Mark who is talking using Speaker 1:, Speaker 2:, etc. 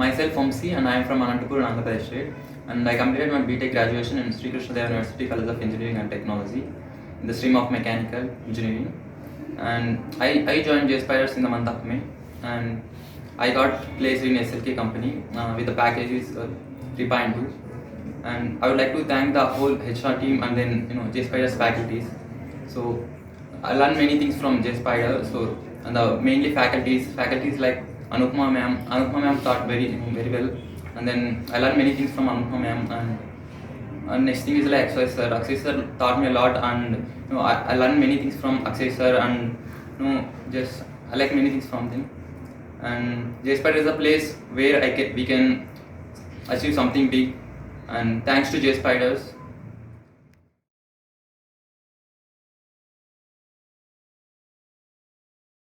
Speaker 1: Myself VAMSI, and I am from Anantapur, Andhra Pradesh state, and I completed my BTech graduation in Sri Krishna Deva University College of Engineering and Technology in the stream of Mechanical Engineering. And I joined JSpiders in the month of May, and I got placed in SLK company with the packages 3.2. And I would like to thank the whole HR team and then JSpiders faculties. So I learned many things from JSpiders. So and the mainly faculties like Anupma ma'am taught very well, and then I learned many things from Anupma ma'am. And next thing is like Akshay sir taught me a lot, and I learned many things from Akshay sir, and just I like many things from them. And JSpiders is a place where we can achieve something big, and thanks to JSpiders.